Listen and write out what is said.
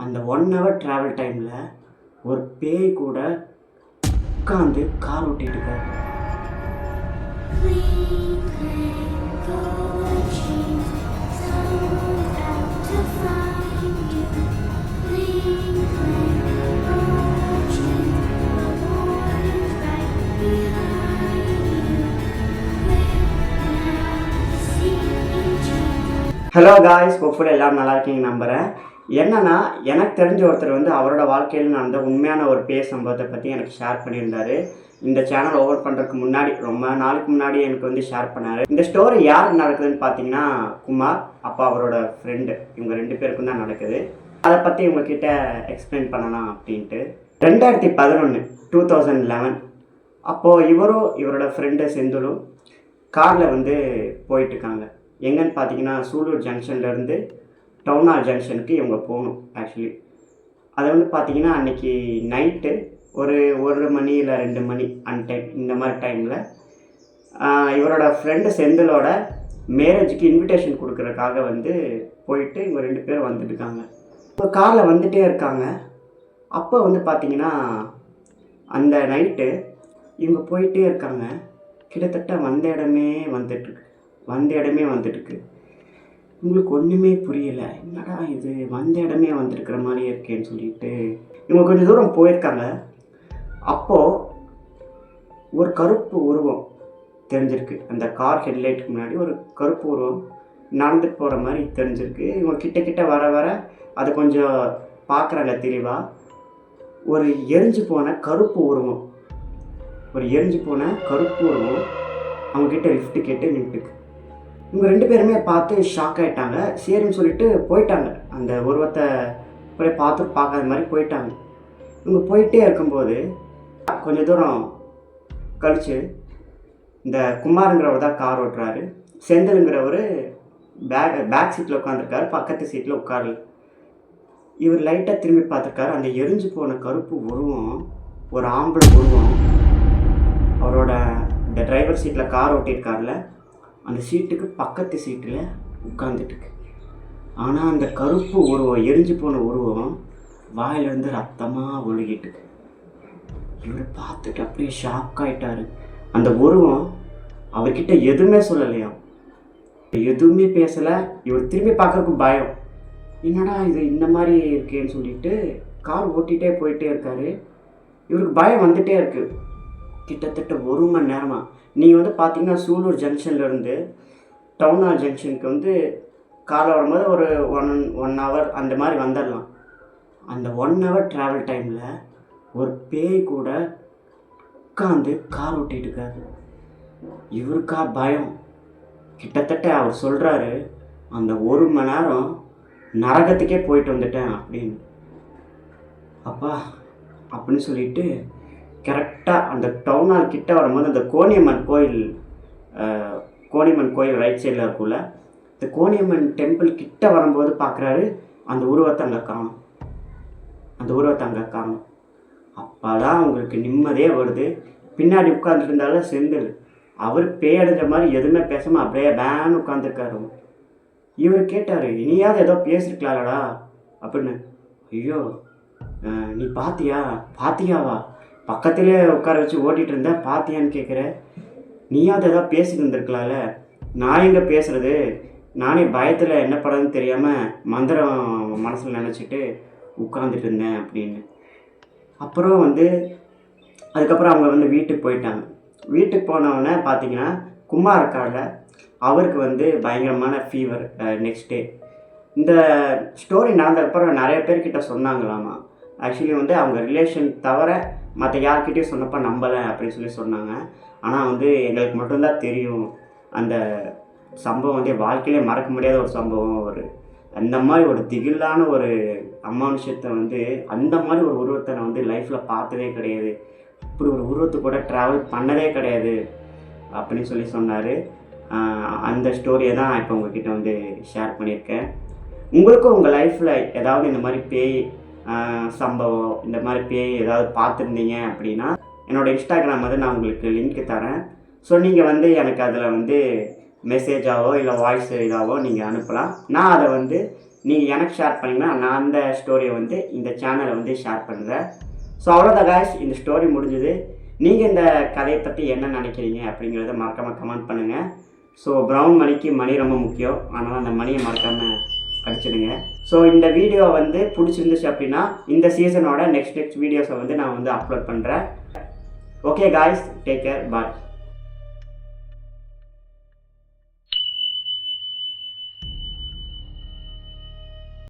அந்த 1 hour travel டைமில் ஒரு பேய் கூட உட்காந்து கார் ஓட்டிகிட்டு இருக்காரு. ஹலோ காய்ஸ், ஹோப்ஃபுல்லி எல்லோரும் நல்லா இருக்கீங்க நம்புகிறேன். என்னன்னா, எனக்கு தெரிஞ்ச ஒருத்தர் வந்து அவரோட வாழ்க்கையில் நடந்த உண்மையான ஒரு பேய் சம்பவத்தை பற்றி எனக்கு ஷேர் பண்ணியிருந்தார். இந்த சேனல் ஓவர் பண்ணுறதுக்கு முன்னாடி ரொம்ப நாளுக்கு முன்னாடி எனக்கு வந்து ஷேர் பண்ணார். இந்த ஸ்டோரி யாருக்கு நடக்குதுன்னு பார்த்தீங்கன்னா, குமார் அப்பா அவரோட ஃப்ரெண்டு, இவங்க 2 பேருக்கும் தான் நடக்குது. அதை பற்றி உங்ககிட்ட எக்ஸ்பிளைன் பண்ணலாம் அப்படின்ட்டு. 2011 2011 அப்போது இவரோட ஃப்ரெண்டு செந்திலும் காரில் வந்து போயிட்டுருக்காங்க. எங்கன்னு பார்த்தீங்கன்னா, சூலூர் ஜங்ஷன்லேருந்து டவுன் ஹால் ஜங்ஷனுக்கு இவங்க போகணும். ஆக்சுவலி அதை வந்து பார்த்தீங்கன்னா, அன்றைக்கி நைட்டு ஒரு 1 மணி இல்லை 2 மணி டைம், இந்த மாதிரி டைமில் இவரோட ஃப்ரெண்டு செந்திலோட மேரேஜுக்கு இன்விடேஷன் கொடுக்குறதுக்காக வந்து போயிட்டு இவங்க 2 பேரும் வந்துட்டுருக்காங்க. இப்போ காரில் வந்துகிட்டே இருக்காங்க. அப்போ வந்து பார்த்திங்கன்னா, அந்த நைட்டு இவங்க போயிட்டே இருக்காங்க. கிட்டத்தட்ட வந்த இடமே வந்துட்டுருக்கு. உங்களுக்கு ஒன்றுமே புரியலை, என்னடா இது வந்த இடமே வந்துருக்கிற மாதிரியே இருக்கேன்னு சொல்லிட்டு இவங்க கொஞ்சம் தூரம் போயிருக்காங்க. அப்போது ஒரு கருப்பு உருவம் தெரிஞ்சிருக்கு. அந்த கார் ஹெட்லைட்டுக்கு முன்னாடி ஒரு கருப்பு உருவம் நடந்துட்டு போகிற மாதிரி தெரிஞ்சிருக்கு. இவங்க கிட்ட வர அதை கொஞ்சம் பார்க்குறாங்க தெளிவாக. ஒரு எரிஞ்சு போன கருப்பு உருவம் அவங்கக்கிட்ட லிஃப்ட்டு கேட்டு நின்றுட்டுருக்கு. இவங்க 2 பேருமே பார்த்து ஷாக் ஆகிட்டாங்க. சரின்னு சொல்லிட்டு போயிட்டாங்க. அந்த உருவத்தை அப்படியே பார்க்காத மாதிரி போயிட்டாங்க. இவங்க போயிட்டே இருக்கும்போது கொஞ்சம் தூரம் கழித்து இந்த குமாருங்கிறவர் தான் கார் ஓட்டுறாரு. செந்திலுங்கிறவர் பேக் சீட்டில் உட்காந்துருக்காரு, பக்கத்து சீட்டில் உட்காரல. இவர் லைட்டாக திரும்பி பார்த்துருக்காரு. அந்த எரிஞ்சு போன கருப்பு உருவம் ஒரு ஆம்பளை உருவம் அவரோட இந்த டிரைவர் சீட்டில் கார் ஓட்டியிருக்காருல, அந்த சீட்டுக்கு பக்கத்து சீட்டில் உட்காந்துட்டுருக்கு. ஆனால் அந்த கருப்பு உருவம், எரிஞ்சு போன உருவம் வாயிலிருந்து ரத்தமாக ஒழுகிட்டுருக்கு. இவர் பார்த்துட்டு அப்படியே ஷாக் ஆகிட்டார். அந்த உருவம் அவர்கிட்ட எதுவுமே சொல்லலையா, எதுவுமே பேசலை. இவர் திரும்பி பார்க்கறதுக்கு பயம், என்னடா இது இந்த மாதிரி இருக்கேன்னு சொல்லிட்டு கார் ஓட்டிகிட்டே போயிட்டே இருக்காரு. இவருக்கு பயம் வந்துகிட்டே இருக்குது. கிட்டத்தட்ட 1 மணி நேரமாக நீங்கள் வந்து பார்த்தீங்கன்னா, சூலூர் ஜங்ஷன்லேருந்து டவுன் ஹால் ஜங்ஷனுக்கு வந்து காரில் வரும்போது ஒரு ஒன் ஹவர் அந்த மாதிரி வந்துடலாம். அந்த 1 ஹவர் ட்ராவல் டைமில் ஒரு பேய் கூட உட்காந்து கார் ஓட்டிகிட்டு இருக்காரு. இவருக்கா பயம். கிட்டத்தட்ட அவர் சொல்கிறாரு, அந்த 1 மணி நேரம் நரகத்துக்கே போயிட்டு வந்துட்டேன் அப்படின்னு சொல்லிட்டு கரெக்டாக அந்த டவுன் ஹால் கிட்ட வரும்போது அந்த கோணியம்மன் கோயில் ரைட் சைடில் இருக்குல்ல, இந்த கோணியம்மன் டெம்பிள் கிட்ட வரும்போது பார்க்குறாரு, அந்த உருவத்தை அங்கே காணும். அப்போ தான் உங்களுக்கு நிம்மதியே வருது. பின்னாடி உட்காந்துட்டு இருந்தாலும் செந்தில், அவர் பேயடைஞ்ச மாதிரி எதுவுமே பேசாமல் அப்படியே பேன்னு உட்காந்துருக்காரு. இவர் கேட்டார், இனியாவது ஏதோ பேசியிருக்கலாம்டா அப்படின்னு. ஐயோ, நீ பாத்தியாவா பக்கத்துலேயே உட்கார வச்சு ஓட்டிகிட்டு இருந்தேன், பாத்தியான்னு கேட்குற, நீயாவது ஏதாவது பேசிட்டு இருந்திருக்கலாம்ல. நான் எங்கே பேசுகிறது, நானே பயத்தில் என்ன படம்னு தெரியாமல் மந்திரம் மனசில் நினச்சிட்டு உட்காந்துட்டு இருந்தேன் அப்படின்னு. அப்புறம் வந்து அதுக்கப்புறம் அவங்க வந்து வீட்டுக்கு போயிட்டாங்க. வீட்டுக்கு போனவுடனே பார்த்தீங்கன்னா, குமார் இருக்கார்ல, அவருக்கு வந்து பயங்கரமான ஃபீவர். நெக்ஸ்ட் டே இந்த ஸ்டோரி நடந்ததுக்கப்புறம் நிறைய பேர்கிட்ட சொன்னாங்களாமா. ஆக்சுவலி வந்து அவங்க ரிலேஷன் தவிர மற்ற யார்கிட்டையும் சொன்னப்போ நம்பலை அப்படின்னு சொன்னாங்க. ஆனால் வந்து எங்களுக்கு மட்டும்தான் தெரியும் அந்த சம்பவம் வந்து வாழ்க்கையிலே மறக்க முடியாத ஒரு சம்பவம். அந்த மாதிரி ஒரு திகிலான ஒரு அமானுஷத்தை வந்து அந்த மாதிரி ஒரு உருவத்தை நான் வந்து லைஃப்பில் பார்த்ததே கிடையாது, இப்படி ஒரு உருவத்தை கூட ட்ராவல் பண்ணதே கிடையாது அப்படின்னு சொன்னார். அந்த ஸ்டோரியை தான் இப்போ உங்கள்கிட்ட வந்து ஷேர் பண்ணியிருக்கேன். உங்களுக்கும் உங்கள் லைஃப்பில் ஏதாவது இந்த மாதிரி பேய் சம்பவம், இந்த மாதிரி பேய் ஏதாவது பார்த்துருந்தீங்க அப்படின்னா என்னோடய இன்ஸ்டாகிராம் வந்து நான் உங்களுக்கு லிங்க் தரேன். ஸோ நீங்கள் வந்து எனக்கு அதில் வந்து மெசேஜாவோ இல்லை வாய்ஸ் இதாவோ நீங்கள் அனுப்பலாம். நான் அதை வந்து நீங்கள் எனக்கு ஷேர் பண்ணிங்கன்னா நான் அந்த ஸ்டோரியை வந்து இந்த சேனலை வந்து ஷேர் பண்ணுறேன். ஸோ அவ்வளோதான் காய்ஸ், இந்த ஸ்டோரி முடிஞ்சுது. நீங்கள் இந்த கதையை பற்றி என்ன நினைக்கிறீங்க அப்படிங்கிறத மறக்காமல் கமெண்ட் பண்ணுங்கள். ஸோ ப்ரௌன் மணிக்கு மணி ரொம்ப முக்கியம், அதனால் அந்த மணியை மறக்காமல் அடிச்சிடுங்க. ஸோ இந்த வீடியோ வந்து பிடிச்சிருந்துச்சு அப்படின்னா இந்த சீசனோட நெக்ஸ்ட் வீடியோஸை வந்து நான் வந்து அப்லோட் பண்ணுறேன். ஓகே காய்ஸ், டேக் கேர், பாய்.